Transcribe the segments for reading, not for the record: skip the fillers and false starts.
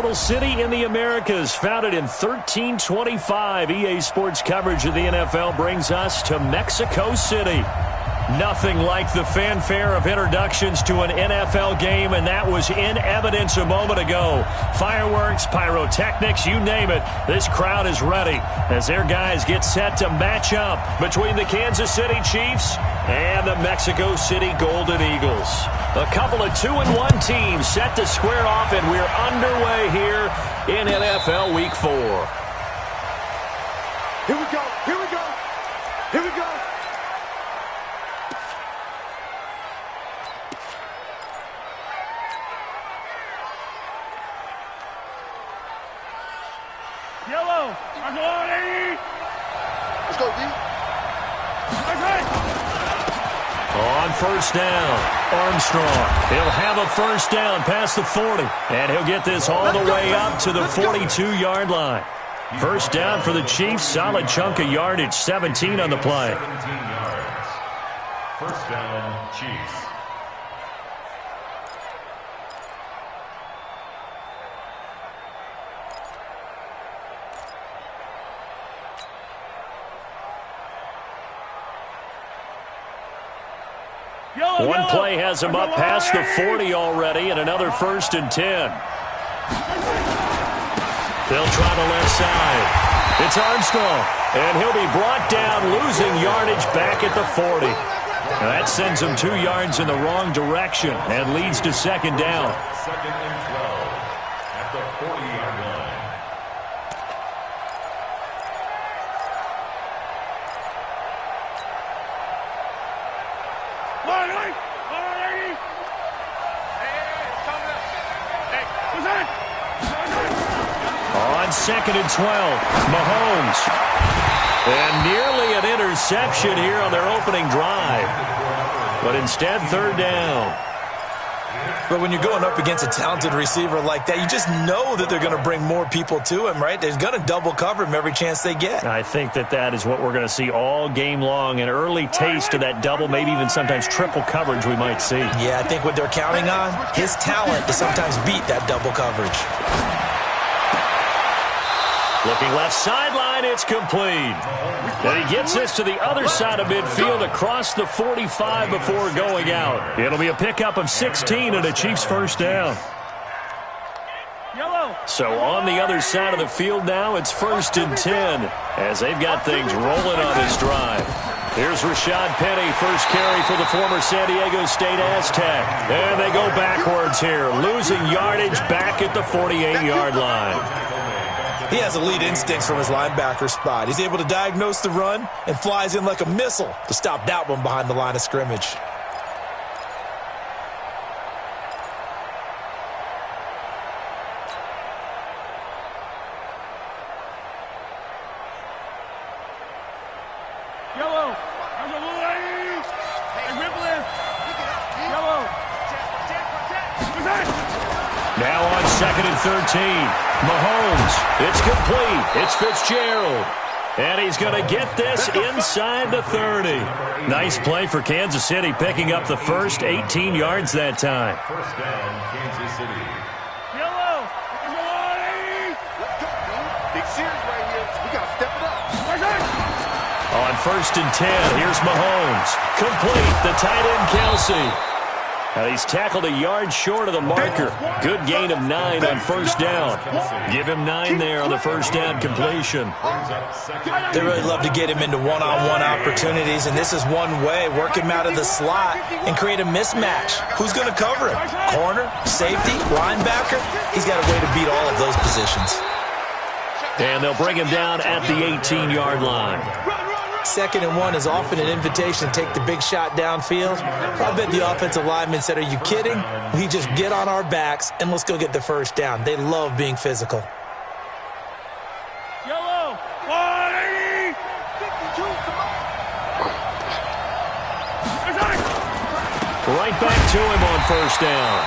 capital city in the Americas, founded in 1325. EA Sports coverage of the NFL brings us to Mexico City. Nothing like the fanfare of introductions to an NFL game, and that was in evidence a moment ago. Fireworks, pyrotechnics, you name it. This crowd is ready as their guys get set to match up between the Kansas City Chiefs and the Mexico City Golden Eagles. A couple of 2-1 teams set to square off, and we're underway here in NFL Week 4. Here we go, here we go, here we go. Yellow, let's go, D. On first down, Armstrong. He'll have a first down past the 40, and he'll get this all the way up to the 42-yard line. First down for the Chiefs, solid chunk of yardage, 17 on the play. 17 yards. First down, Chiefs. One play has him up past the 40 already, and another 1st and 10. They'll try the left side. It's Armstrong, and he'll be brought down, losing yardage back at the 40. Now that sends him 2 yards in the wrong direction and leads to second down. Second and 12 at the 40-yard line. On second and 12, Mahomes. And nearly an interception here on their opening drive. But instead, third down. But when you're going up against a talented receiver like that, you just know that they're going to bring more people to him, right? They're going to double cover him every chance they get. I think that is what we're going to see all game long. An early taste of that double, maybe even sometimes triple coverage we might see. Yeah, I think what they're counting on, his talent to sometimes beat that double coverage. Looking left sideline, it's complete. And he gets this to the other side of midfield across the 45 before going out. It'll be a pickup of 16 and a Chiefs first down. So on the other side of the field now, it's 1st and 10 as they've got things rolling on this drive. Here's Rashad Penny, first carry for the former San Diego State Aztec. And they go backwards here, losing yardage back at the 48-yard line. He has elite instincts from his linebacker spot. He's able to diagnose the run and flies in like a missile to stop that one behind the line of scrimmage. Now on 2nd and 13, Mahomes, it's complete, it's Fitzgerald, and he's going to get this inside the 30. Nice play for Kansas City, picking up the first 18 yards that time. First down, Kansas City. Big series right here. We got to step it up. On 1st and 10, here's Mahomes, complete, the tight end Kelsey. And he's tackled a yard short of the marker. Good gain of 9 on first down. Give him 9 there on the first down completion. They really love to get him into one-on-one opportunities, and this is one way. Work him out of the slot and create a mismatch. Who's going to cover him? Corner, safety, linebacker? He's got a way to beat all of those positions. And they'll bring him down at the 18-yard line. 2nd and 1 is often an invitation to take the big shot downfield. I bet the offensive lineman said, are you kidding? We just get on our backs and let's go get the first down. They love being physical. Yellow, 180, 52, Right back to him on first down.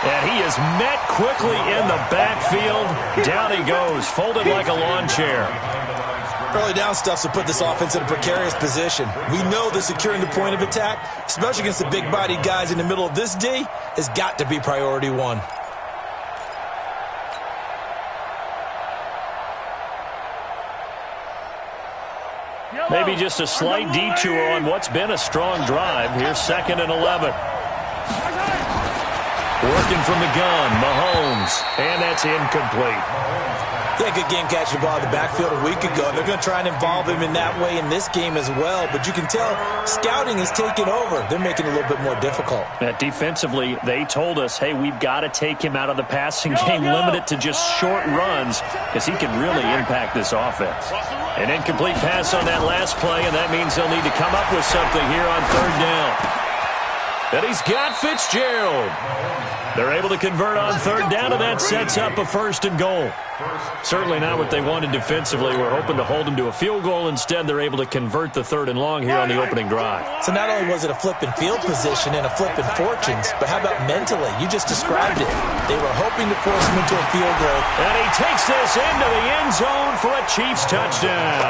And he is met quickly in the backfield. Down he goes, folded like a lawn chair. Early down stuff to put this offense in a precarious position. We know that securing the point of attack, especially against the big-bodied guys in the middle of this D, has got to be priority 1. Maybe just a slight detour on what's been a strong drive. Here's 2nd and 11. Working from the gun, Mahomes, and that's incomplete. They had a good game catching the ball in the backfield a week ago. They're going to try and involve him in that way in this game as well. But you can tell scouting is taking over. They're making it a little bit more difficult. Defensively, they told us, hey, we've got to take him out of the passing game, limit it to just short runs, because he can really impact this offense. An incomplete pass on that last play, and that means they'll need to come up with something here on 3rd down. And he's got Fitzgerald. They're able to convert on 3rd down, and that sets up a 1st and goal. Certainly not what they wanted defensively. We're hoping to hold them to a field goal. Instead, they're able to convert the 3rd and long here on the opening drive. So not only was it a flipping field position and a flipping fortunes, but how about mentally? You just described it. They were hoping to force him into a field goal. And he takes this into the end zone for a Chiefs touchdown.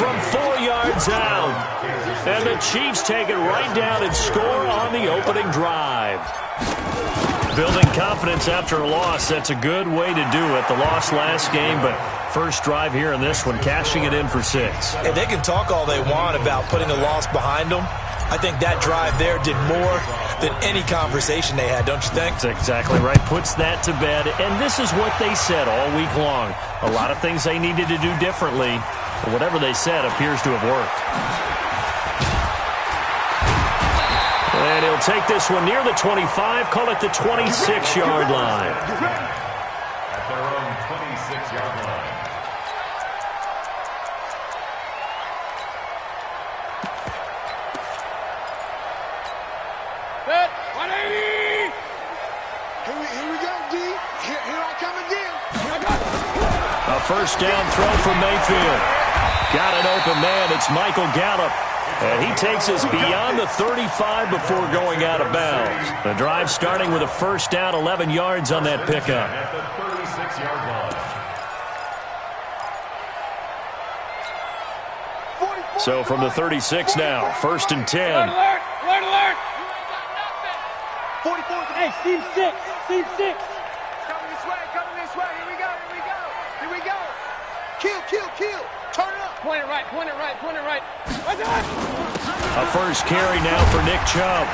From 4 yards out. And the Chiefs take it right down and score on the opening drive. Building confidence after a loss, that's a good way to do it. The loss last game, but first drive here in this one, cashing it in for 6. And they can talk all they want about putting a loss behind them. I think that drive there did more than any conversation they had, don't you think? That's exactly right. Puts that to bed. And this is what they said all week long. A lot of things they needed to do differently. But whatever they said appears to have worked. And he'll take this one near the 25, call it the 26-yard line. At their own 26-yard line. Set, 180! Here we go, D. Here I come again. A 1st down throw from Mayfield. Got an open man. It's Michael Gallup. And he takes us beyond the 35 before going out of bounds. The drive starting with a 1st down, 11 yards on that pickup. At the 36-yard line. So from the 36 now, 1st and 10. Alert! Alert! Alert! 44. Hey, seam 6! Seam 6! Coming this way, coming this way. Here we go, here we go. Here we go. Kill, kill, kill. Turn it up. Point it right, point it right, point it right. A 1st carry now for Nick Chubb.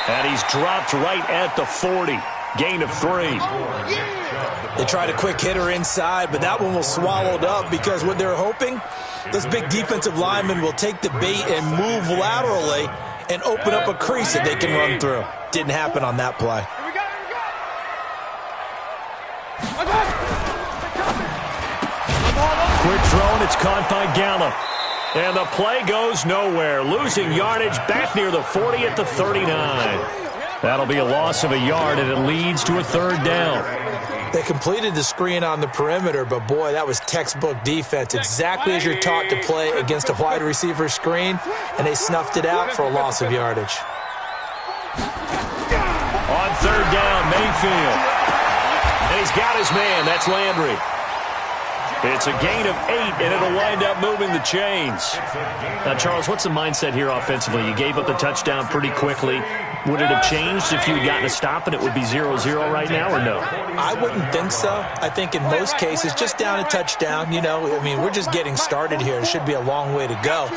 And he's dropped right at the 40. Gain of 3. They tried a quick hitter inside, but that one was swallowed up because what they're hoping, those big defensive linemen will take the bait and move laterally and open up a crease that they can run through. Didn't happen on that play. Here we go, here we go. Quick throw, and it's caught by Gallup. And the play goes nowhere. Losing yardage back near the 40 at the 39. That'll be a loss of a yard, and it leads to a 3rd down. They completed the screen on the perimeter, but boy, that was textbook defense. Exactly as you're taught to play against a wide receiver screen, and they snuffed it out for a loss of yardage. On 3rd down, Mayfield. And he's got his man. That's Landry. It's a gain of 8, and it'll wind up moving the chains. Now, Charles, what's the mindset here offensively? You gave up the touchdown pretty quickly. Would it have changed if you had gotten a stop and it would be 0-0 right now, or no? I wouldn't think so. I think in most cases, just down a touchdown, I mean, we're just getting started here. It should be a long way to go.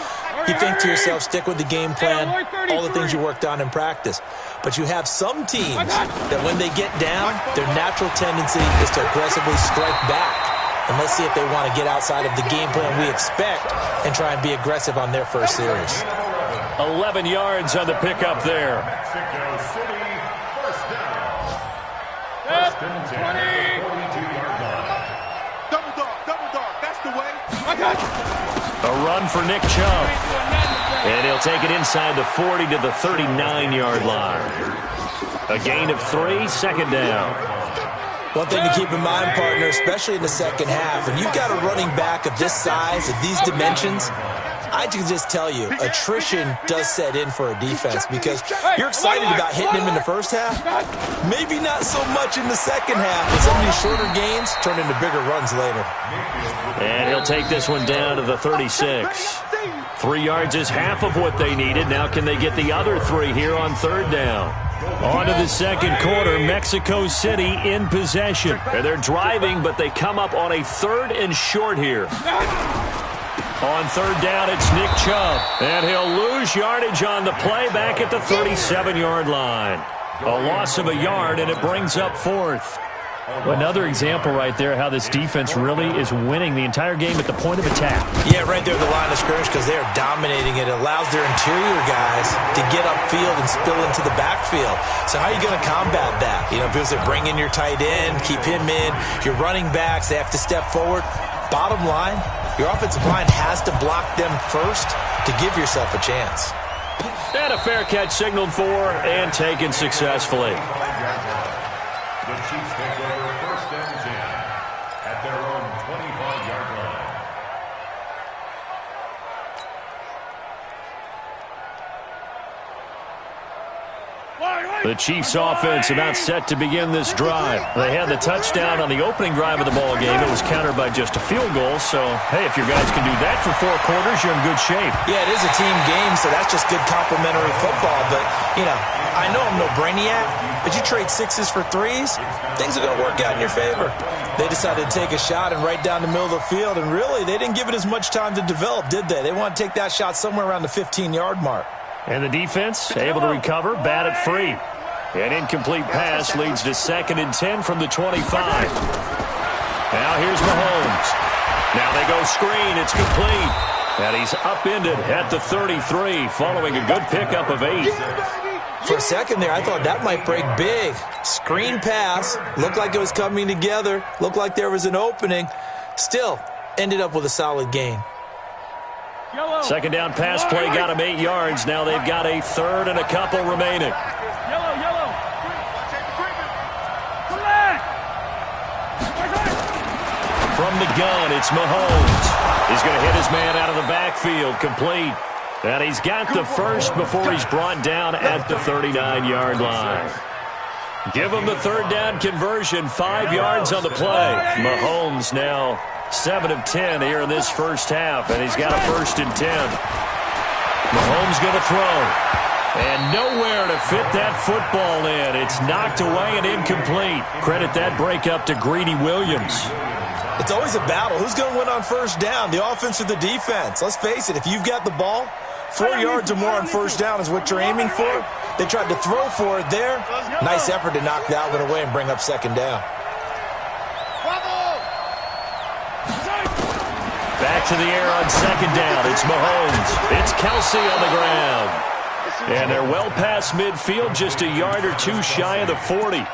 You think to yourself, stick with the game plan, all the things you worked on in practice. But you have some teams that when they get down, their natural tendency is to aggressively strike back. And let's see if they want to get outside of the game plan we expect and try and be aggressive on their first series. 11 yards on the pickup there. Mexico City, 1st down. 1st and 10 at the 42-yard line. Double dog. That's the way. A run for Nick Chubb. And he'll take it inside the 40 to the 39-yard line. A gain of 3, 2nd down. One thing to keep in mind, partner, especially in the second half, and you've got a running back of this size, of these dimensions, I can just tell you, attrition does set in for a defense because you're excited about hitting him in the first half, maybe not so much in the second half, but some of these shorter gains turn into bigger runs later. And he'll take this one down to the 36. 3 yards is half of what they needed. Now can they get the other 3 here on 3rd down? On to the second quarter, Mexico City in possession. And they're driving, but they come up on a 3rd and short here. On third down, it's Nick Chubb. And he'll lose yardage on the play back at the 37-yard line. A loss of a yard, and it brings up fourth. Another example right there how this defense really is winning the entire game at the point of attack. Yeah, right there at the line of scrimmage because they are dominating it. It allows their interior guys to get upfield and spill into the backfield. So how are you going to combat that? You know, because they bring in your tight end, keep him in. Your running backs, they have to step forward. Bottom line, your offensive line has to block them first to give yourself a chance. And a fair catch signaled for and taken successfully. The Chiefs take over first and 10 at their own 25-yard line. The Chiefs offense about set to begin this drive. They had the touchdown on the opening drive of the ball game. It was countered by just a field goal. So, hey, if your guys can do that for 4 quarters, you're in good shape. Yeah, it is a team game, so that's just good complementary football. But, you know, I know I'm no brainiac, but you trade 6s for 3s, things are going to work out in your favor. They decided to take a shot and right down the middle of the field, and really, they didn't give it as much time to develop, did they? They want to take that shot somewhere around the 15-yard mark. And the defense able to recover, bat it free. An incomplete pass leads to 2nd and 10 from the 25. Now here's Mahomes. Now they go screen. It's complete. And he's upended at the 33 following a good pickup of 8. For a second there, I thought that might break big. Screen pass. Looked like it was coming together. Looked like there was an opening. Still, ended up with a solid gain. Second down pass play got him 8 yards. Now they've got a 3rd and a couple remaining. From the gun, it's Mahomes. He's going to hit his man out of the backfield, complete. And he's got the first before he's brought down at the 39-yard line. Give him the 3rd down conversion, 5 yards on the play. Mahomes now 7 of 10 here in this first half, and he's got a 1st and 10. Mahomes going to throw. And nowhere to fit that football in. It's knocked away and incomplete. Credit that breakup to Greedy Williams. It's always a battle. Who's going to win on first down, the offense or the defense? Let's face it, if you've got the ball, 4 yards or more on first down is what you're aiming for. They tried to throw for it there. Nice effort to knock that one away and bring up 2nd down. Back to the air on 2nd down. It's Mahomes. It's Kelsey on the ground. And they're well past midfield, just a yard or 2 shy of the 40.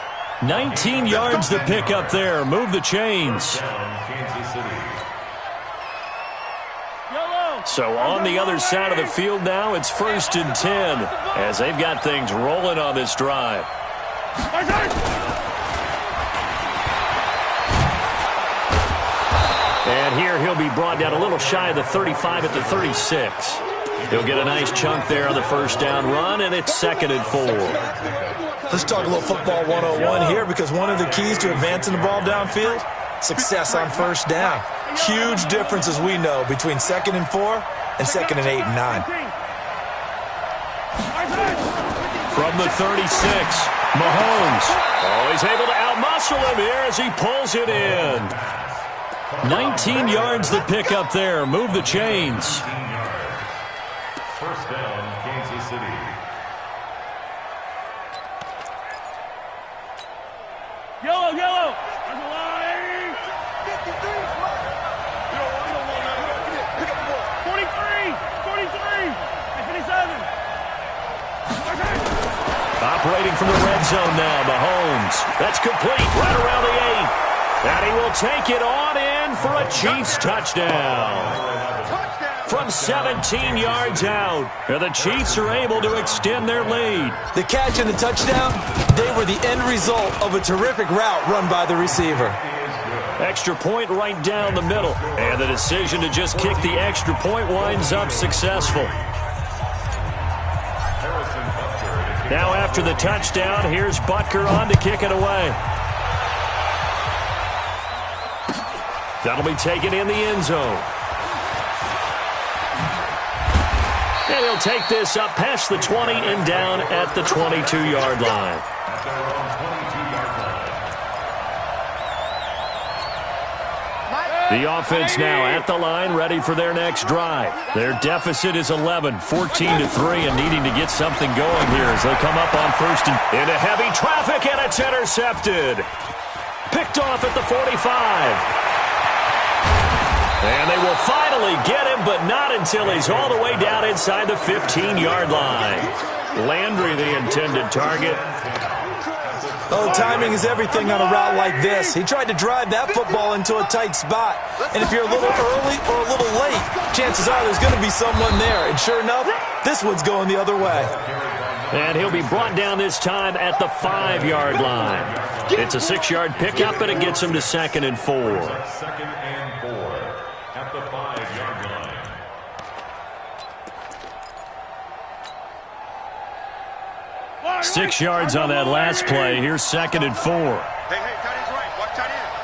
19 yards to pick up there. Move the chains. So on the other side of the field now, it's 1st and 10 as they've got things rolling on this drive. And here he'll be brought down a little shy of the 35 at the 36. He'll get a nice chunk there on the first down run, and it's 2nd and 4. Let's talk a little football 101 here, because one of the keys to advancing the ball downfield, success on first down. Huge difference, as we know, between 2nd and 4 and 2nd and 8 and 9. From the 36, Mahomes. Oh, he's able to outmuscle him here as he pulls it in. 19 yards to pick up there. Move the chains. First down, Kansas City. Yellow, yellow. There's a line. 43, 43, and 57. Operating from the red zone now, Mahomes. That's complete right around the 8. And he will take it on in for a Chiefs touchdown. From 17 yards out, and the Chiefs are able to extend their lead. The catch and the touchdown, they were the end result of a terrific route run by the receiver. Extra point right down the middle. And the decision to just kick the extra point winds up successful. Now after the touchdown, here's Butker on to kick it away. That'll be taken in the end zone. And he'll take this up past the 20 and down at the 22-yard line. The offense now at the line, ready for their next drive. Their deficit is 11, 14-3, and needing to get something going here as they come up on first and into heavy traffic, and it's intercepted. Picked off at the 45. And they will finally get him, but not until he's all the way down inside the 15-yard line. Landry, the intended target. Oh, timing is everything on a route like this. He tried to drive that football into a tight spot. And if you're a little early or a little late, chances are there's going to be someone there. And sure enough, this one's going the other way. And he'll be brought down this time at the 5-yard line. It's a 6-yard pickup, and it gets him to 2nd and 4. 2nd and 4 at the 5-yard line. Line. 6 yards on that last play. Here's 2nd and 4. Hey, tight end's right. Watch tight end.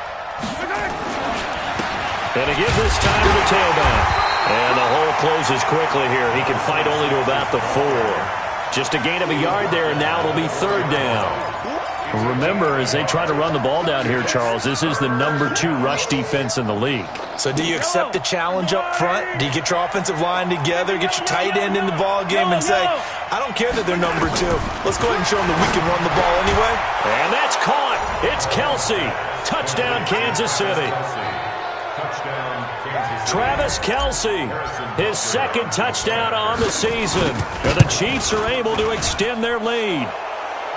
And he gives this time to the tailback. And the hole closes quickly here. He can fight only to about the 4. Just a gain of a yard there, and now it'll be 3rd down. Remember, as they try to run the ball down here, Charles, this is the number 2 rush defense in the league. So do you accept the challenge up front? Do you get your offensive line together, get your tight end in the ball game, and say, I don't care that they're number 2. Let's go ahead and show them that we can run the ball anyway? And that's caught. It's Kelsey. Touchdown, Kansas City. Travis Kelsey, his 2nd touchdown on the season. And the Chiefs are able to extend their lead.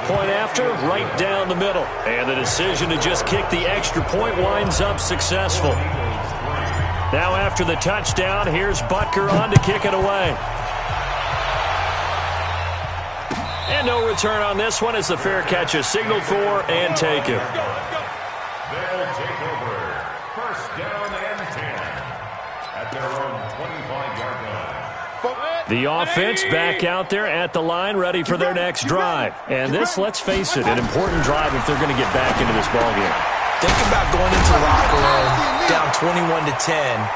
Point after, right down the middle. And the decision to just kick the extra point winds up successful. Now after the touchdown, here's Butker on to kick it away. And no return on this one as the fair catch is signaled for and taken. They'll take over. 1st down and 10 at their own 25-yard line. The offense back out there at the line, ready for their next drive. And this, let's face it, an important drive if they're going to get back into this ballgame. Think about going into the locker room down 21-10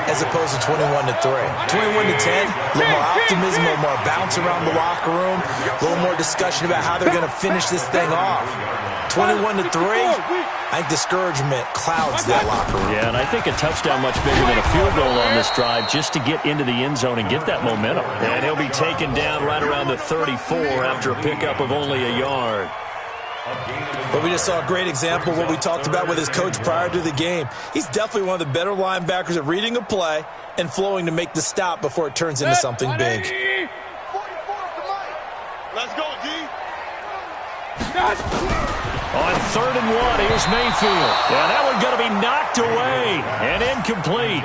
as opposed to 21-3. 21-10, a little more optimism, a little more bounce around the locker room, a little more discussion about how they're going to finish this thing off. 21-3, I think discouragement clouds that locker room. Yeah, and I think a touchdown much bigger than a field goal on this drive just to get into the end zone and get that momentum. And he'll be taken down right around the 34 after a pickup of only a yard. But we just saw a great example of what we talked about with his coach prior to the game. He's definitely one of the better linebackers at reading a play and flowing to make the stop before it turns into something big. 44's the mic. Let's go, D. On 3rd and 1, here's Mayfield. Yeah, that one's going to be knocked away and incomplete.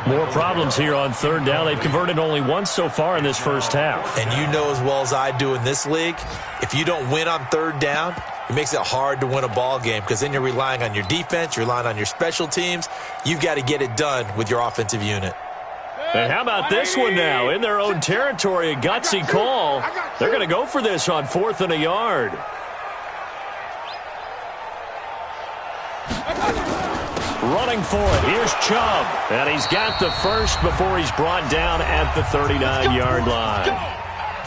More problems here on 3rd down. They've converted only once so far in this first half. And you know as well as I do in this league, if you don't win on 3rd down, it makes it hard to win a ball game because then you're relying on your defense, you're relying on your special teams. You've got to get it done with your offensive unit. And how about this one now? In their own territory, a gutsy call. They're going to go for this on 4th and a yard. Running for it, here's Chubb. And he's got the first before he's brought down at the 39-yard line.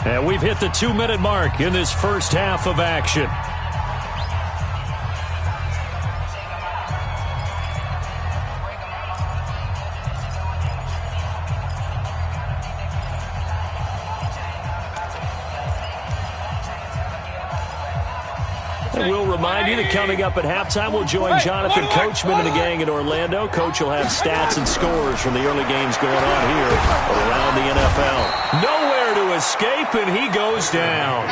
And we've hit the 2-minute mark in this first half of action. And we'll remind you that coming up at halftime, we'll join Jonathan Coachman and the gang in Orlando. Coach will have stats and scores from the early games going on here around the NFL. Nowhere to escape, and he goes down.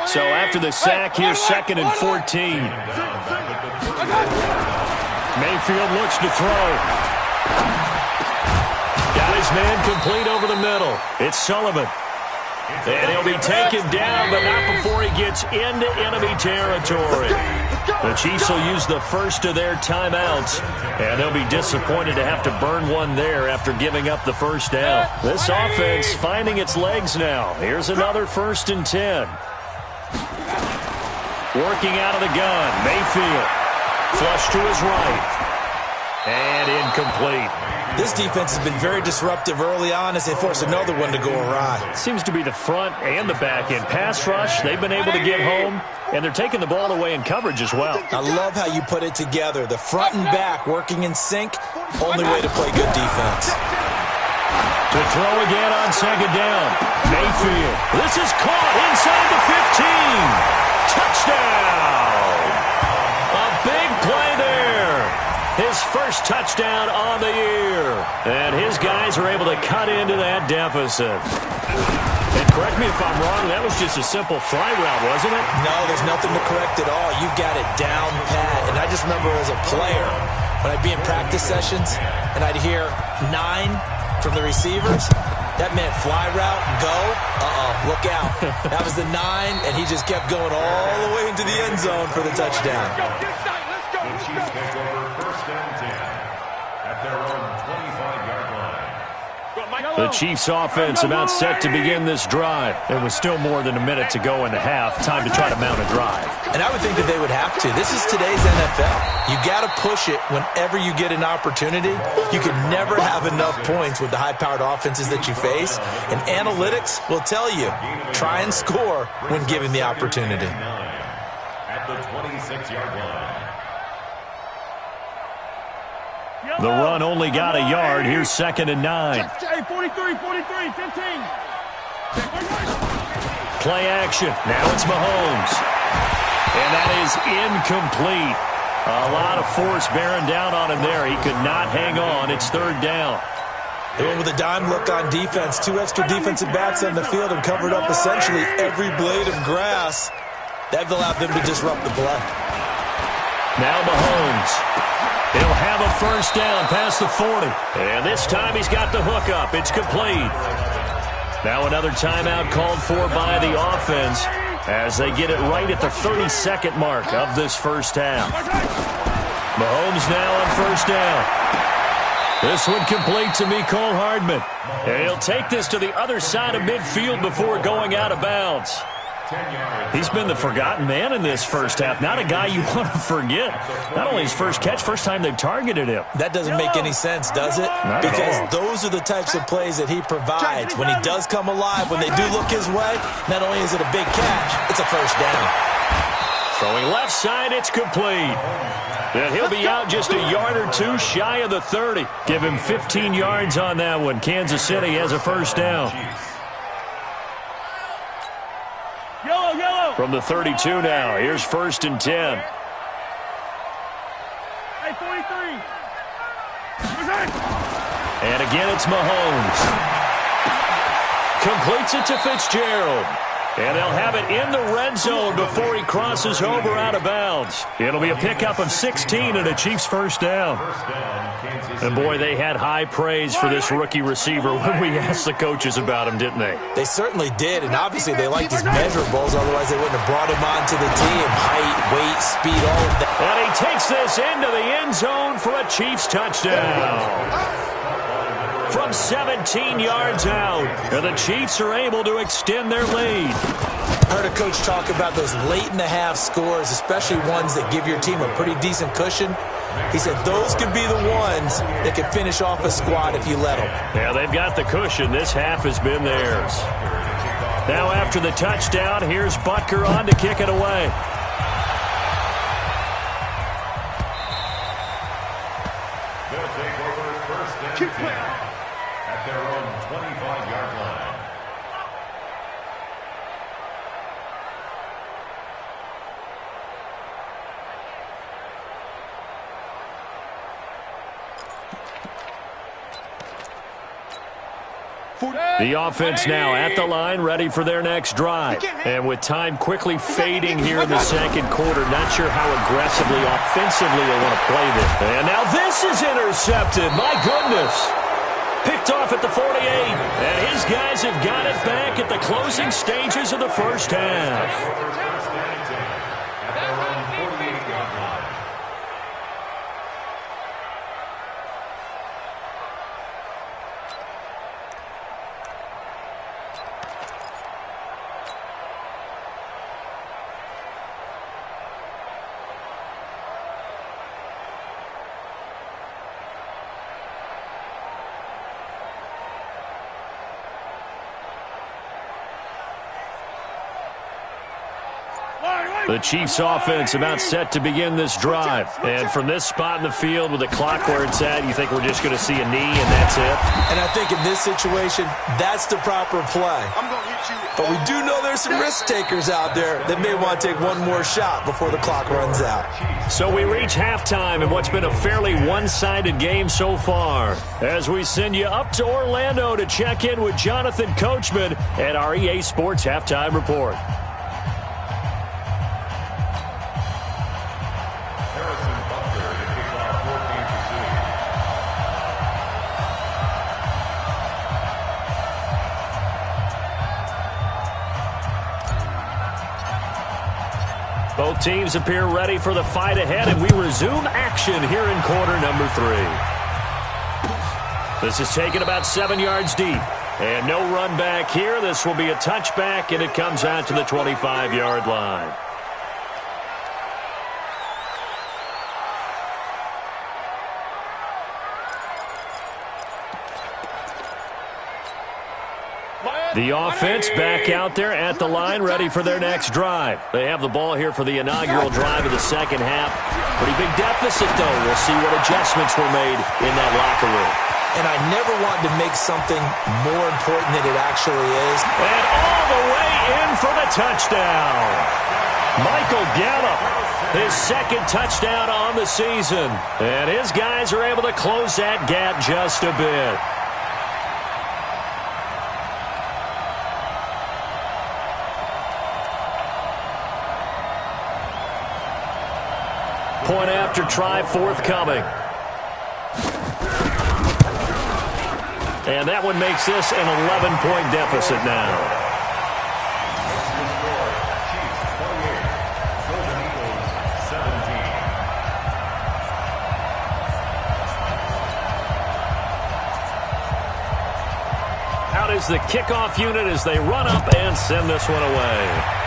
So after the sack, here's 2nd and 14. Mayfield looks to throw. Got his man complete over the middle. It's Sullivan. And he'll be taken down, but not before he gets into enemy territory. The Chiefs will use the first of their timeouts, and they'll be disappointed to have to burn one there after giving up the first down. This offense finding its legs now. Here's another 1st and 10. Working out of the gun, Mayfield. Flush to his right. And incomplete. This defense has been very disruptive early on as they force another one to go awry. Seems to be the front and the back end. Pass rush, they've been able to get home, and they're taking the ball away in coverage as well. I love how you put it together. The front and back working in sync. Only way to play good defense. To throw again on second down. Mayfield. This is caught inside the 15. Touchdown. A big play there. His first touchdown on the year. And his guys are able to cut into that deficit. And correct me if I'm wrong, that was just a simple fly route, wasn't it? No, there's nothing to correct at all. You got it down pat. And I just remember as a player, when I'd be in practice sessions, and I'd hear 9 from the receivers, that meant fly route, go, look out. That was the 9, and he just kept going all the way into the end zone for the touchdown. The Chiefs take over first and 10 at their own 25-yard line. The Chiefs offense about set to begin this drive. There was still more than a minute to go in the half. Time to try to mount a drive. And I would think that they would have to. This is today's NFL. You got to push it whenever you get an opportunity. You can never have enough points with the high-powered offenses that you face. And analytics will tell you, try and score when given the opportunity. At the 26-yard line. The run only got a yard. Here's second and 9. Hey, 43, 15. Play action. Now it's Mahomes. And that is incomplete. A lot of force bearing down on him there. He could not hang on. It's third down. They went with a dime look on defense. 2 extra defensive backs on the field and covered up essentially every blade of grass. That allowed them to disrupt the play. Now Mahomes. He'll have a first down past the 40. And this time he's got the hook up. It's complete. Now another timeout called for by the offense as they get it right at the 32nd mark of this first half. Mahomes now on first down. This one complete to Mecole Hardman. And he'll take this to the other side of midfield before going out of bounds. He's been the forgotten man in this first half. Not a guy you want to forget. Not only his first catch, first time they've targeted him. That doesn't make any sense, does it? Not because at all. Those are the types of plays that he provides. When he does come alive, when they do look his way, not only is it a big catch, it's a first down. Throwing left side, it's complete. And he'll be out just a yard or two shy of the 30. Give him 15 yards on that one. Kansas City has a first down. Yellow. From the 32 now, here's first and 10. Hey, 43. And again, it's Mahomes. Completes it to Fitzgerald. And they'll have it in the red zone before he crosses over out of bounds. It'll be a pickup of 16 and a Chiefs first down. And boy, they had high praise for this rookie receiver when we asked the coaches about him, didn't they? They certainly did, and obviously they liked his measurables, otherwise they wouldn't have brought him onto the team. Height, weight, speed, all of that. And he takes this into the end zone for a Chiefs touchdown. From 17 yards out, and the Chiefs are able to extend their lead. I heard a coach talk about those late-in-the-half scores, especially ones that give your team a pretty decent cushion. He said those could be the ones that can finish off a squad if you let them. Yeah, they've got the cushion. This half has been theirs. Now after the touchdown, here's Butker on to kick it away. They'll take over first and 10 at their own 25-yard line. The offense now at the line, ready for their next drive. And with time quickly fading here in the second quarter, not sure how aggressively, offensively they want to play this. And now this is intercepted. My goodness. Picked off at the 48. And his guys have got it back at the closing stages of the first half. First and 10 at their own 48-yard line. The Chiefs offense about set to begin this drive. And from this spot in the field with the clock where it's at, you think we're just going to see a knee and that's it? And I think in this situation, that's the proper play. But we do know there's some risk takers out there that may want to take one more shot before the clock runs out. So we reach halftime in what's been a fairly one-sided game so far. As we send you up to Orlando to check in with Jonathan Coachman at our EA Sports Halftime Report. Both teams appear ready for the fight ahead, and we resume action here in quarter number 3. This is taken about 7 yards deep. And no run back here. This will be a touchback, and it comes out to the 25-yard line. The offense back out there at the line, ready for their next drive. They have the ball here for the inaugural drive of the second half. Pretty big deficit, though. We'll see what adjustments were made in that locker room. And I never wanted to make something more important than it actually is. And all the way in for the touchdown. Michael Gallup, his second touchdown on the season. And his guys are able to close that gap just a bit. Point after try forthcoming. And that one makes this an 11-point deficit now. Out is the kickoff unit as they run up and send this one away.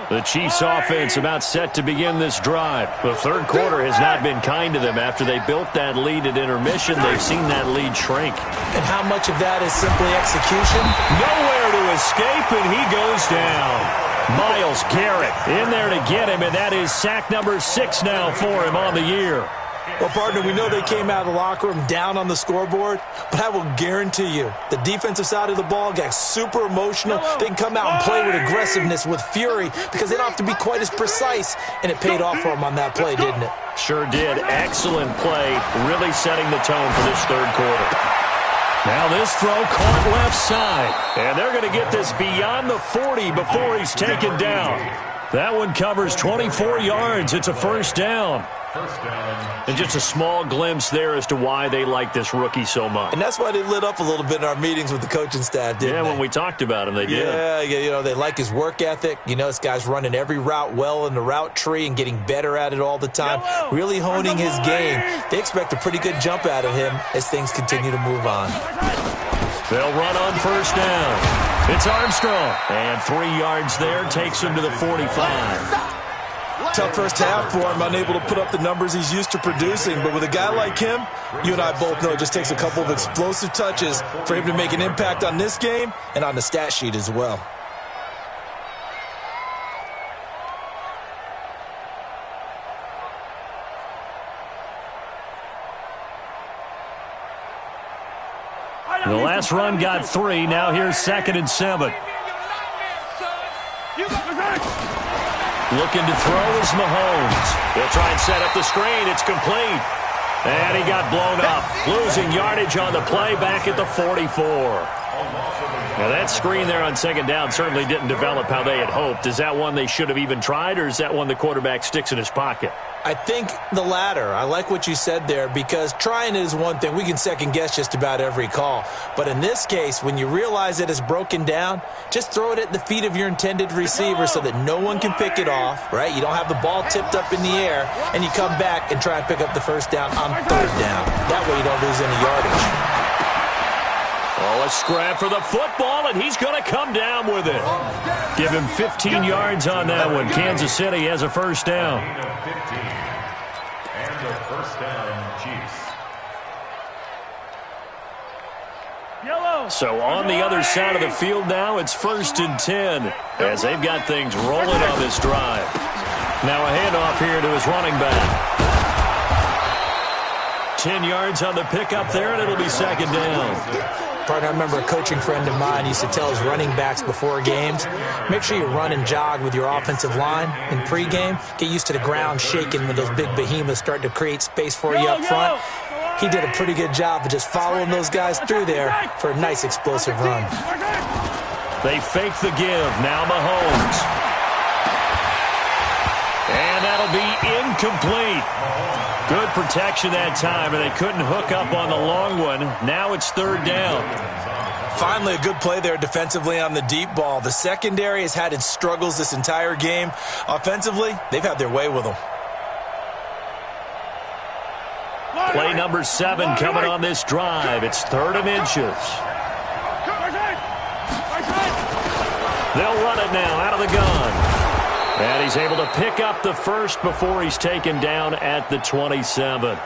The Chiefs offense about set to begin this drive. The third quarter has not been kind to them. After they built that lead at intermission, they've seen that lead shrink. And how much of that is simply execution? Nowhere to escape, and he goes down. Myles Garrett in there to get him, and that is sack number 6 now for him on the year. Well, partner, we know they came out of the locker room down on the scoreboard, but I will guarantee you the defensive side of the ball got super emotional. They can come out and play with aggressiveness, with fury, because they don't have to be quite as precise, and it paid off for them on that play, didn't it? Sure did. Excellent play, really setting the tone for this third quarter. Now this throw caught left side, and they're going to get this beyond the 40 before he's taken down. That one covers 24 yards. It's a first down. And just a small glimpse there as to why they like this rookie so much. And that's why they lit up a little bit in our meetings with the coaching staff, didn't they? Yeah, when we talked about him, they did. Yeah, you know, they like his work ethic. You know, this guy's running every route well in the route tree and getting better at it all the time, really honing his game. They expect a pretty good jump out of him as things continue to move on. They'll run on first down. It's Armstrong. And 3 yards there takes him to the 45. Tough first half for him, unable to put up the numbers he's used to producing. But with a guy like him, you and I both know it just takes a couple of explosive touches for him to make an impact on this game and on the stat sheet as well. The last run got 3. Now here's 2nd and 7. Looking to throw is Mahomes. He'll try and set up the screen. It's complete. And he got blown up. Losing yardage on the play back at the 44. Now, that screen there on second down certainly didn't develop how they had hoped. Is that one they should have even tried, or is that one the quarterback sticks in his pocket? I think the latter. I like what you said there, because trying it is one thing. We can second-guess just about every call. But in this case, when you realize it is broken down, just throw it at the feet of your intended receiver so that no one can pick it off, right? You don't have the ball tipped up in the air, and you come back and try and pick up the first down on third down. That way you don't lose any yardage. Oh, a scrap for the football, and he's going to come down with it. Give him 15 yards on that one. Kansas City has a first down. And the first down, Chiefs. So on the other side of the field now, it's 1st and 10 as they've got things rolling on this drive. Now a handoff here to his running back. 10 yards on the pickup there, and it'll be second down. Partner, I remember a coaching friend of mine used to tell his running backs before games, make sure you run and jog with your offensive line in pregame. Get used to the ground shaking when those big behemoths start to create space for you up front. He did a pretty good job of just following those guys through there for a nice explosive run. They fake the give. Now Mahomes. And that'll be incomplete. Good protection that time, and they couldn't hook up on the long one. Now it's third down. Finally, a good play there defensively on the deep ball. The secondary has had its struggles this entire game. Offensively, they've had their way with them. Play number 7 coming on this drive. It's 3rd and inches. They'll run it now out of the gun. And he's able to pick up the first before he's taken down at the 27.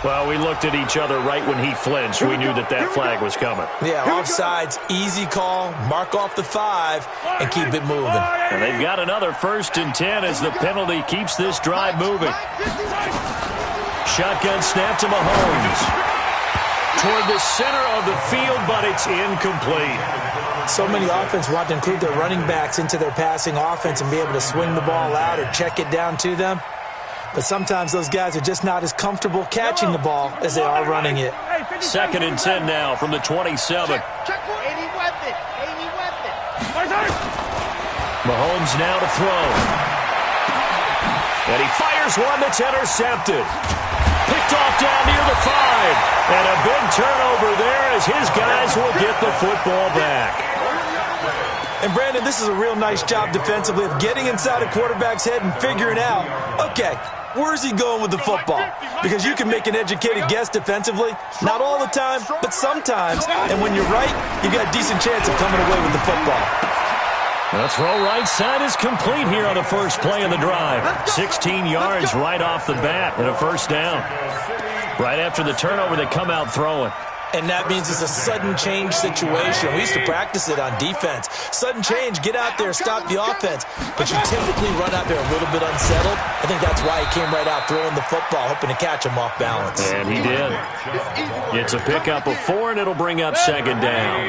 Well, we looked at each other right when he flinched. We knew that that flag was coming. Yeah, offsides, easy call, mark off the 5, and keep it moving. And they've got another 1st and 10 as the penalty keeps this drive moving. Shotgun snap to Mahomes. Toward the center of the field, but it's incomplete. So many offense want to include their running backs into their passing offense and be able to swing the ball out or check it down to them. But sometimes those guys are just not as comfortable catching the ball as they are running it. 2nd and 10 now from the 27. Mahomes now to throw. And he fires one that's intercepted. Picked off down near the 5. And a big turnover there as his guys will get the football back. And, Brandon, this is a real nice job defensively of getting inside a quarterback's head and figuring out, okay, where's he going with the football? Because you can make an educated guess defensively. Not all the time, but sometimes. And when you're right, you got a decent chance of coming away with the football. The throw right side is complete here on the first play of the drive. 16 yards right off the bat and a first down. Right after the turnover, they come out throwing. And that means it's a sudden change situation. We used to practice it on defense. Sudden change, get out there, stop the offense. But you typically run out there a little bit unsettled. I think that's why he came right out throwing the football, hoping to catch him off balance. And he did. It's a pickup of 4, and it'll bring up second down.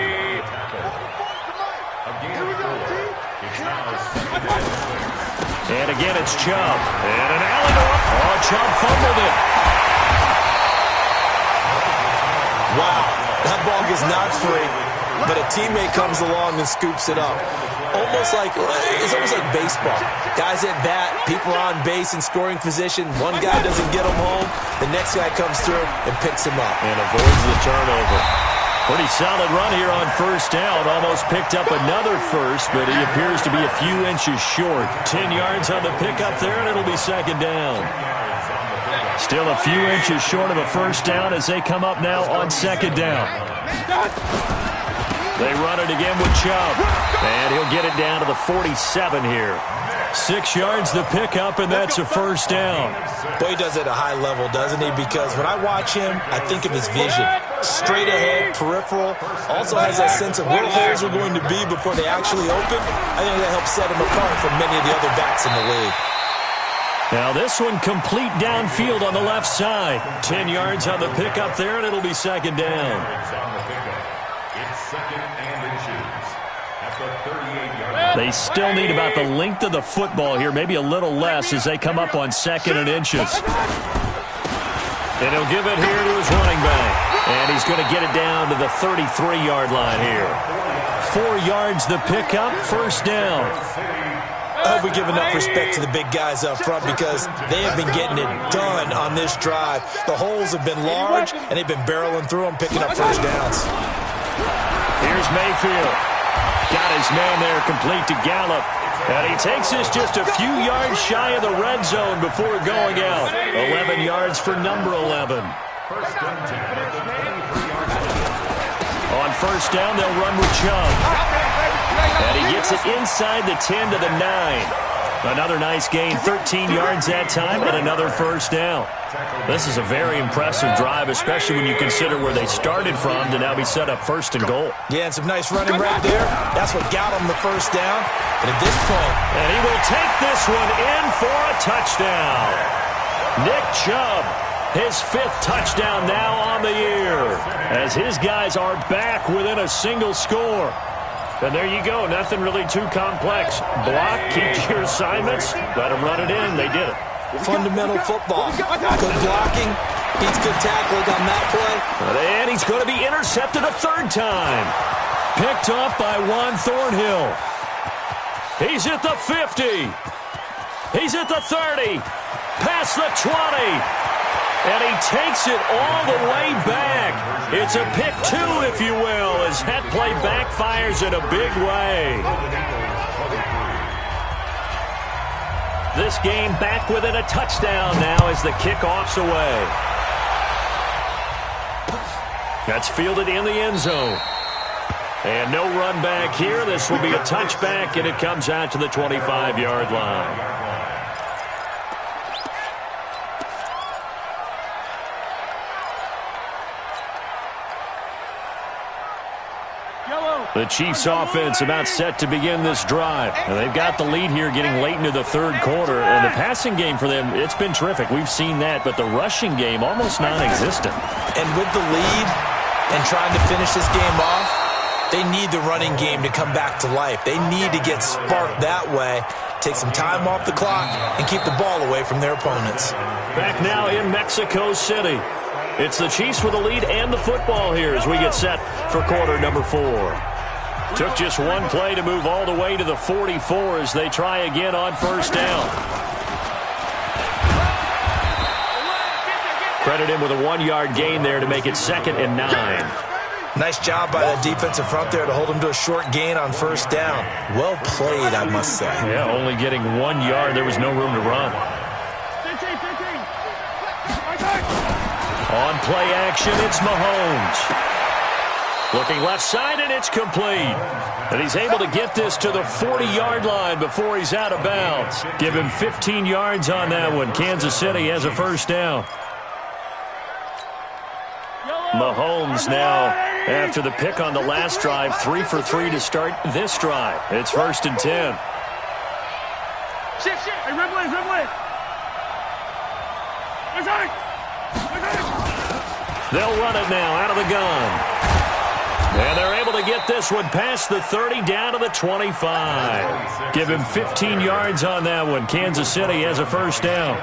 And again, it's Chubb. And an alley. Oh, Chubb fumbled it. Wow, that ball gets knocked free, but a teammate comes along and scoops it up. It's almost like baseball. Guys at bat, people are on base in scoring position. One guy doesn't get him home. The next guy comes through and picks him up. And avoids the turnover. Pretty solid run here on first down. Almost picked up another first, but he appears to be a few inches short. 10 yards on the pickup there, and it'll be second down. Still a few inches short of a first down as they come up now on second down. They run it again with Chubb. And he'll get it down to the 47 here. 6 yards the pickup, and that's a first down. Boy, he does it at a high level, doesn't he? Because when I watch him, I think of his vision. Straight ahead, peripheral. Also has that sense of where holes are going to be before they actually open. I think that helps set him apart from many of the other backs in the league. Now this one complete downfield on the left side. 10 yards on the pickup there, and it'll be second down. It's 2nd and inches at the 38-yard line. They still need about the length of the football here, maybe a little less as they come up on 2nd and inches. And he'll give it here to his running back. And he's going to get it down to the 33-yard line here. 4 yards the pickup, first down. I hope we give enough respect to the big guys up front because they have been getting it done on this drive. The holes have been large, and they've been barreling through them, picking up first downs. Here's Mayfield. Got his man there complete to Gallup. And he takes this just a few yards shy of the red zone before going out. 11 yards for number 11. On first down, they'll run with Chubb. And he gets it inside the 10 to the 9. Another nice gain, 13 yards that time, and another first down. This is a very impressive drive, especially when you consider where they started from to now be set up first and goal. Yeah, and some nice running right there. That's what got him the first down. And at this point, and he will take this one in for a touchdown. Nick Chubb, his 5th touchdown now on the year, as his guys are back within a single score. And there you go, nothing really too complex. Block, keep to your assignments, let them run it in. They did it. Fundamental football. Good blocking, beats good tackling on that play. And he's going to be intercepted a 3rd time. Picked off by Juan Thornhill. He's at the 50. He's at the 30. Past the 20. And he takes it all the way back. It's a pick 2, if you will, as that play backfires in a big way. This game back within a touchdown now as the kickoff's away. That's fielded in the end zone. And no run back here. This will be a touchback, and it comes out to the 25-yard line. The Chiefs' offense about set to begin this drive. And they've got the lead here getting late into the 3rd quarter. And the passing game for them, it's been terrific. We've seen that. But the rushing game, almost non-existent. And with the lead and trying to finish this game off, they need the running game to come back to life. They need to get sparked that way, take some time off the clock, and keep the ball away from their opponents. Back now in Mexico City. It's the Chiefs with the lead and the football here as we get set for quarter number 4. Took just one play to move all the way to the 44 as they try again on first down. Credit him with a 1-yard gain there to make it 2nd and 9. Nice job by that defensive front there to hold him to a short gain on first down. Well played, I must say. Yeah, only getting 1 yard. There was no room to run. 15. On play action, it's Mahomes. Looking left side, and it's complete. And he's able to get this to the 40-yard line before he's out of bounds. Give him 15 yards on that one. Kansas City has a first down. Mahomes now, after the pick on the last drive, 3 for 3 to start this drive. It's 1st and 10. Shit. Hey, red. They'll run it now out of the gun. And they're able to get this one past the 30 down to the 25. Give him 15 yards on that one. Kansas City has a first down.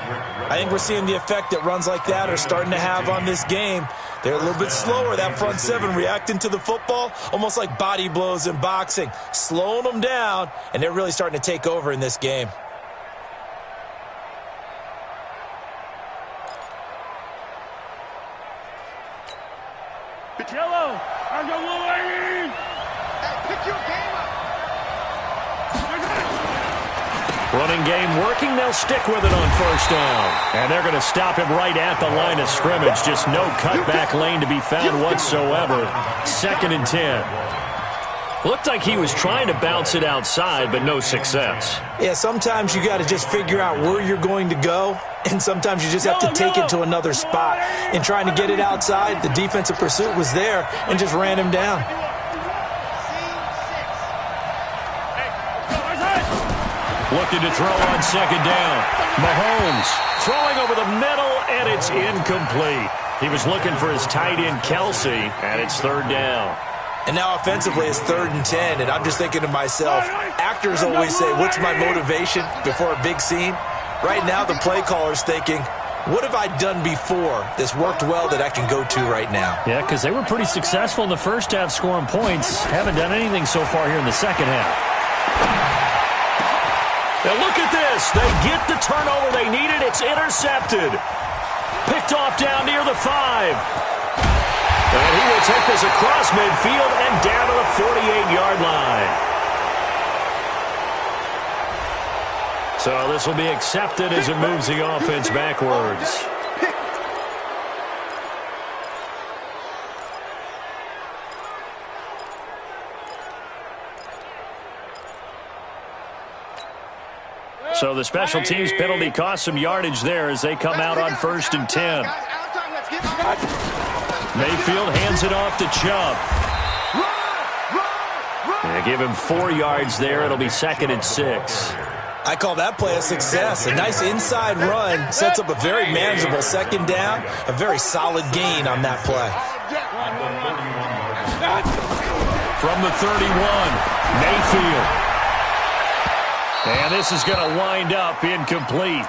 I think we're seeing the effect that runs like that are starting to have on this game. They're a little bit slower, that front 7, reacting to the football, almost like body blows in boxing, slowing them down, and they're really starting to take over in this game. Yellow. Hey, pick your game up. Running game working. They'll stick with it on first down. And they're going to stop him right at the line of scrimmage. Just no cutback lane to be found whatsoever. 2nd and 10. Looked like he was trying to bounce it outside, but no success. Yeah, sometimes you got to just figure out where you're going to go, and sometimes you just have to take it to another spot. In trying to get it outside, the defensive pursuit was there and just ran him down. Looking to throw on 2nd down. Mahomes throwing over the middle, and it's incomplete. He was looking for his tight end, Kelsey, and it's 3rd down. And now offensively it's 3rd and 10, and I'm just thinking to myself, actors always say, what's my motivation before a big scene? Right now the play caller's thinking, what have I done before that's worked well that I can go to right now? Yeah, because they were pretty successful in the first half scoring points. Haven't done anything so far here in the second half. Now look at this. They get the turnover they needed. It's intercepted. Picked off down near the 5. And he will take this across midfield and down to the 48-yard line. So this will be accepted as it moves the offense backwards. So the special teams penalty cost some yardage there as they come out on 1st and 10. Mayfield hands it off to Chubb. They give him 4 yards there. It'll be 2nd and 6. I call that play a success. A nice inside run sets up a very manageable 2nd down. A very solid gain on that play. From the 31, Mayfield. And this is going to wind up incomplete.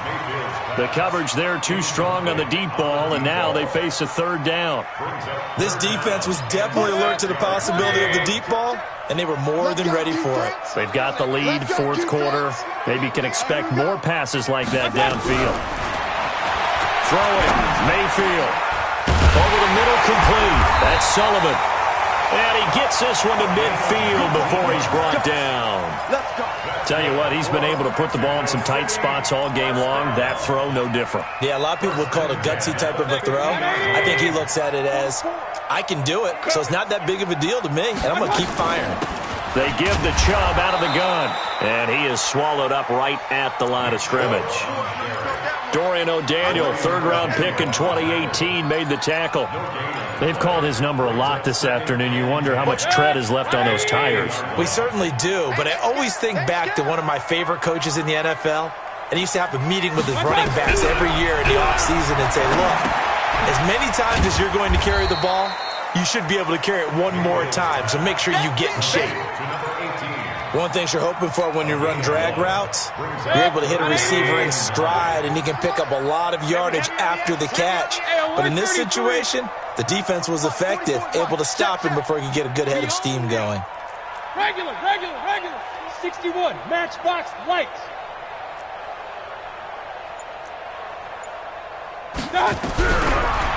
The coverage there too strong on the deep ball, and now they face a 3rd down. This defense was definitely alert to the possibility of the deep ball, and they were more than ready for it. They've got the lead, 4th quarter. Maybe can expect more passes like that downfield. Throwing, Mayfield. Over the middle, complete. That's Sullivan. And he gets this one to midfield before he's brought down. Tell you what, he's been able to put the ball in some tight spots all game long. That throw, no different. Yeah, a lot of people would call it a gutsy type of a throw. I think he looks at it as, I can do it, so it's not that big of a deal to me, and I'm going to keep firing. They give the Chubb out of the gun, and he is swallowed up right at the line of scrimmage. Dorian O'Daniel, 3rd-round pick in 2018, made the tackle. They've called his number a lot this afternoon. You wonder how much tread is left on those tires. We certainly do, but I always think back to one of my favorite coaches in the NFL, and he used to have a meeting with his running backs every year in the offseason and say, look, as many times as you're going to carry the ball, you should be able to carry it one more time, so make sure you get in shape. One thing you're hoping for when you run drag routes, you're able to hit a receiver in stride, and he can pick up a lot of yardage after the catch. But in this situation, the defense was effective, able to stop him before he could get a good head of steam going. Regular. 61, matchbox lights.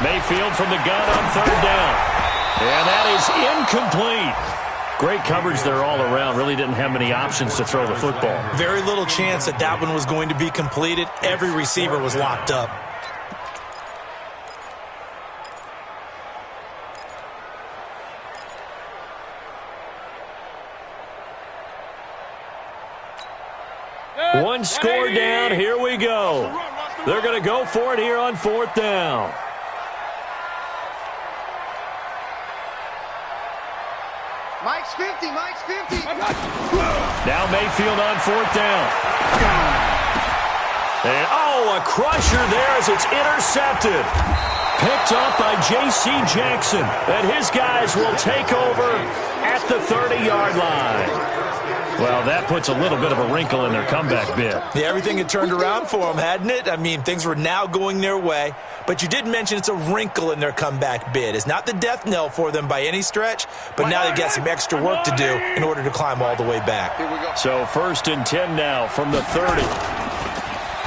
Mayfield from the gun on 3rd down. And that is incomplete. Great coverage there all around. Really didn't have many options to throw the football. Very little chance that that one was going to be completed. Every receiver was locked up. One score down. Here we go. They're going to go for it here on 4th down. Mike's 50. Now Mayfield on 4th down. And, a crusher there as it's intercepted. Picked up by J.C. Jackson. And his guys will take over at the 30-yard line. Well, that puts a little bit of a wrinkle in their comeback bid. Yeah, everything had turned around for them, hadn't it? I mean, things were now going their way. But you did mention it's a wrinkle in their comeback bid. It's not the death knell for them by any stretch, but now they've got some extra work to do in order to climb all the way back. So 1st and 10 now from the 30.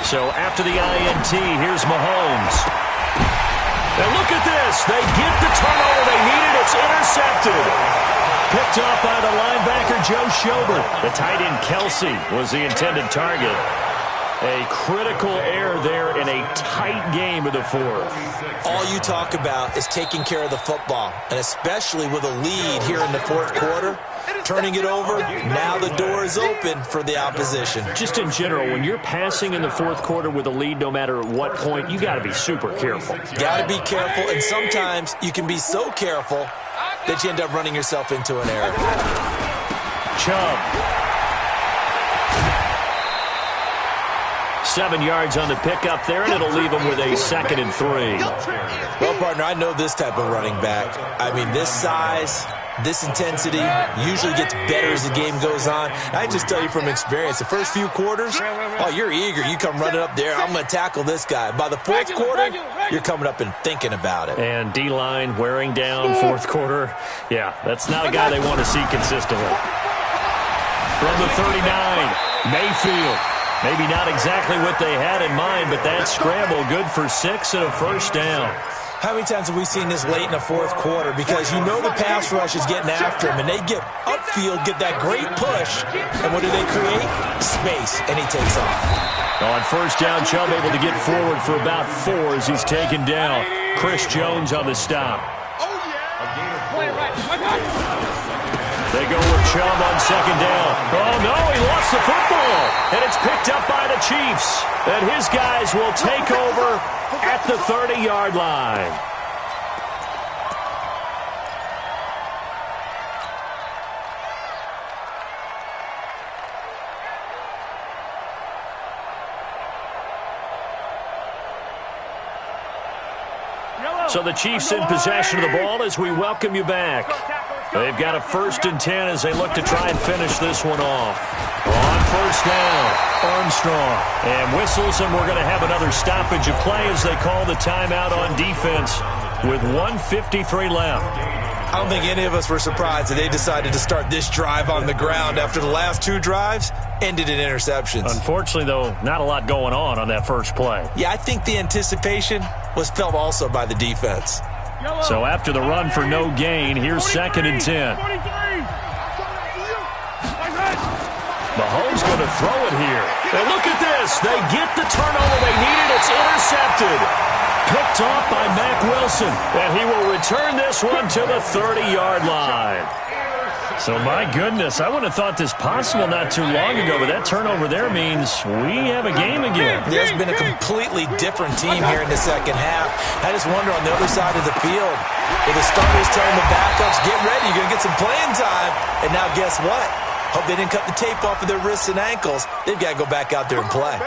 So after the INT, here's Mahomes. And look at this. They get the turnover they needed. It's intercepted. Picked up by the linebacker, Joe Schobert. The tight end, Kelsey, was the intended target. A critical error there in a tight game of the 4th. All you talk about is taking care of the football, and especially with a lead here in the 4th quarter, turning it over, now the door is open for the opposition. Just in general, when you're passing in the 4th quarter with a lead, no matter at what point, you got to be super careful. Got to be careful, and sometimes you can be so careful that you end up running yourself into an error. Chubb. 7 yards on the pickup there, and it'll leave him with a 2nd and 3. Well, partner, I know this type of running back. I mean, this size, This intensity usually gets better as the game goes on. I just tell you from experience, the first few quarters, oh, you're eager. You come running up there, I'm going to tackle this guy. By the fourth quarter, you're coming up and thinking about it. And D-line wearing down fourth quarter. Yeah, that's not a guy they want to see consistently. From the 39, Mayfield. Maybe not exactly what they had in mind, but that scramble good for 6 and a first down. How many times have we seen this late in the fourth quarter? Because you know the pass rush is getting after him, and they get upfield, get that great push, and what do they create? Space, and he takes off. On first down, Chubb able to get forward for about 4 as he's taken down. Chris Jones on the stop. They go with Chubb on second down. Oh, no, he lost the football. And it's picked up by the Chiefs. And his guys will take over at the 30-yard line. So the Chiefs in possession of the ball as we welcome you back. They've got a 1st and 10 as they look to try and finish this one off. On first down, Armstrong. And whistles, and we're going to have another stoppage of play as they call the timeout on defense with 1:53 left. I don't think any of us were surprised that they decided to start this drive on the ground after the last 2 drives ended in interceptions. Unfortunately, though, not a lot going on that first play. Yeah, I think the anticipation was felt also by the defense. So after the run for no gain, here's 2nd and 10. Mahomes going to throw it here. And look at this. They get the turnover they needed. It's intercepted. Picked off by Mack Wilson. And he will return this one to the 30-yard line. So, my goodness, I wouldn't have thought this possible not too long ago, but that turnover there means we have a game again. There's been a completely different team here in the second half. I just wonder on the other side of the field, with the starters telling the backups, get ready, you're going to get some playing time. And now guess what? Hope they didn't cut the tape off of their wrists and ankles. They've got to go back out there and play.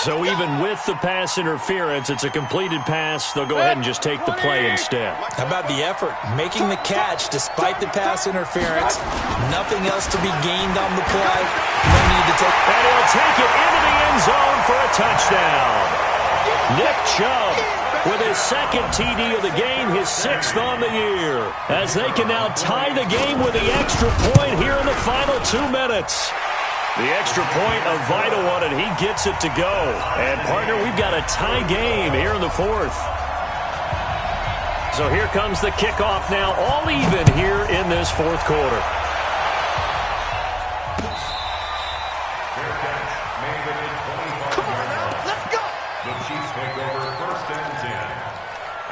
So even with the pass interference, it's a completed pass. They'll go ahead and just take the play instead. How about the effort? Making the catch despite the pass interference. Nothing else to be gained on the play. No need to take. And he'll take it into the end zone for a touchdown. Nick Chubb with his 2nd TD of the game, his 6th on the year. As they can now tie the game with the extra point here in the final 2 minutes. The extra point, a vital one, and he gets it to go. And, partner, we've got a tie game here in the 4th. So here comes the kickoff now, all even here in this 4th quarter. Come on now, let's go. The Chiefs take over 1st and 10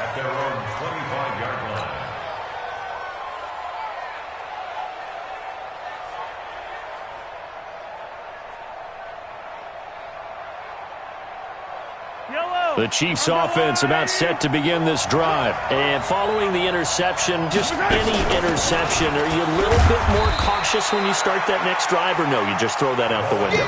at their own 25-yard line. The Chiefs offense about set to begin this drive. And following the interception, just any interception, are you a little bit more cautious when you start that next drive, or no, you just throw that out the window?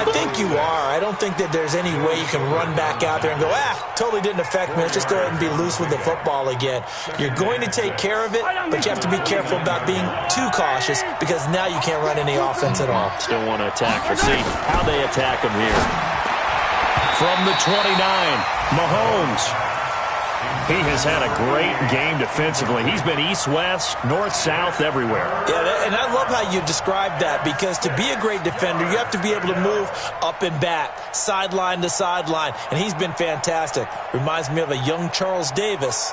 I think you are. I don't think that there's any way you can run back out there and go, totally didn't affect me. Let's just go ahead and be loose with the football again. You're going to take care of it, but you have to be careful about being too cautious because now you can't run any offense at all. Still want to attack. We'll see how they attack him here. From the 29, Mahomes. He has had a great game defensively. He's been east-west, north-south, everywhere. Yeah, and I love how you describe that because to be a great defender, you have to be able to move up and back, sideline to sideline, and he's been fantastic. Reminds me of a young Charles Davis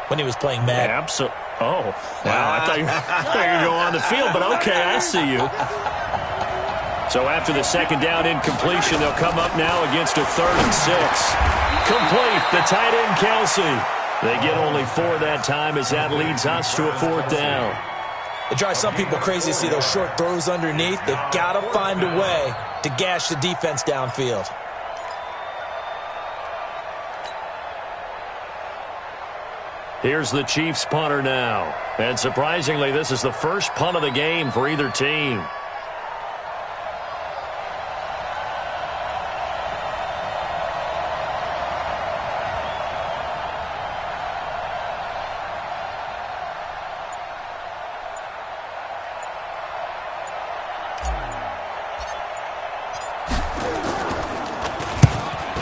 when he was playing Madden. Absolutely. Oh, wow. I thought you were going to go on the field, but okay, I see you. So after the 2nd down incompletion, they'll come up now against a 3rd and 6. Complete, the tight end, Kelsey. They get only 4 that time as that leads us to a 4th down. It drives some people crazy to see those short throws underneath. They've got to find a way to gash the defense downfield. Here's the Chiefs punter now. And surprisingly, this is the first punt of the game for either team.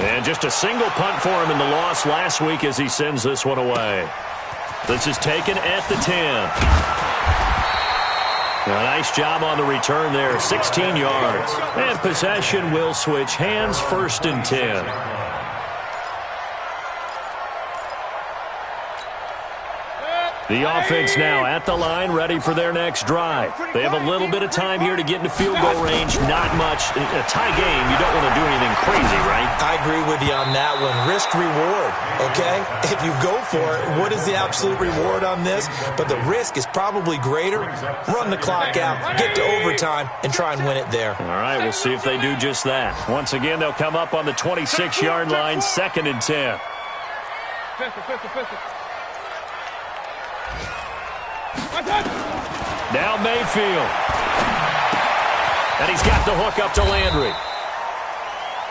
And just a single punt for him in the loss last week as he sends this one away. This is taken at the 10. A nice job on the return there, 16 yards. And possession will switch hands, 1st and 10. The offense now at the line, ready for their next drive. They have a little bit of time here to get into field goal range. Not much. A tie game, you don't want to do anything crazy, right? I agree with you on that one. Risk-reward, okay? If you go for it, what is the absolute reward on this? But the risk is probably greater. Run the clock out, get to overtime, and try and win it there. All right, we'll see if they do just that. Once again, they'll come up on the 26-yard line, 2nd and 10. Now Mayfield. And he's got the hook up to Landry.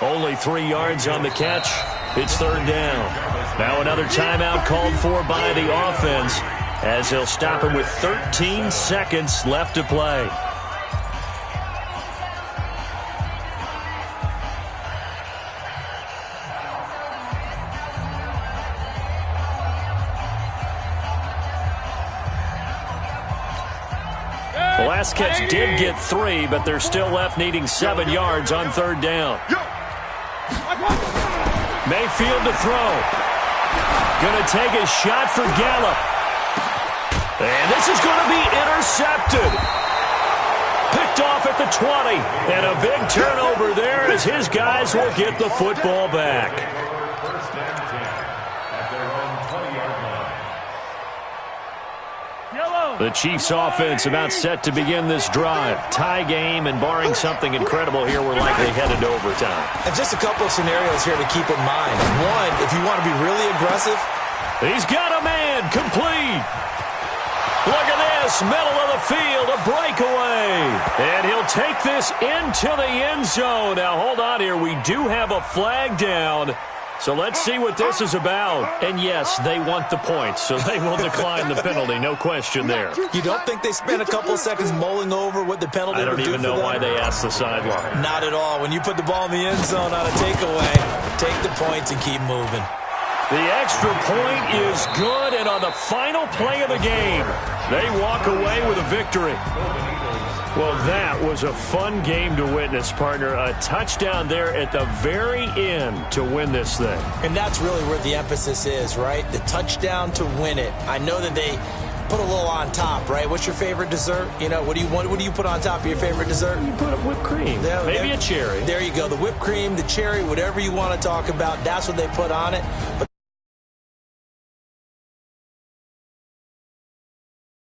Only 3 yards on the catch. It's 3rd down. Now another timeout called for by the offense as they'll stop him with 13 seconds left to play. The last catch did get 3, but they're still left needing 7 yards on 3rd down. Mayfield to throw. Going to take a shot for Gallup. And this is going to be intercepted. Picked off at the 20. And a big turnover there as his guys will get the football back. The Chiefs offense about set to begin this drive. Tie game, and barring something incredible here, we're likely headed to overtime. And just a couple of scenarios here to keep in mind. One, if you want to be really aggressive. He's got a man, complete. Look at this, middle of the field, a breakaway. And he'll take this into the end zone. Now, hold on here. We do have a flag down. So let's see what this is about. And yes, they want the points, so they will decline the penalty. No question there. You don't think they spent a couple of seconds mulling over what the penalty would do for them? I don't even know why they asked the sideline. Not at all. When you put the ball in the end zone on a takeaway, take the points and keep moving. The extra point is good, and on the final play of the game, they walk away with a victory. Well, that was a fun game to witness, partner. A touchdown there at the very end to win this thing. And that's really where the emphasis is, right? The touchdown to win it. I know that they put a little on top, right? What's your favorite dessert? You know, what do you put on top of your favorite dessert? You put whipped cream. Maybe a cherry. There you go. The whipped cream, the cherry, whatever you want to talk about, that's what they put on it. But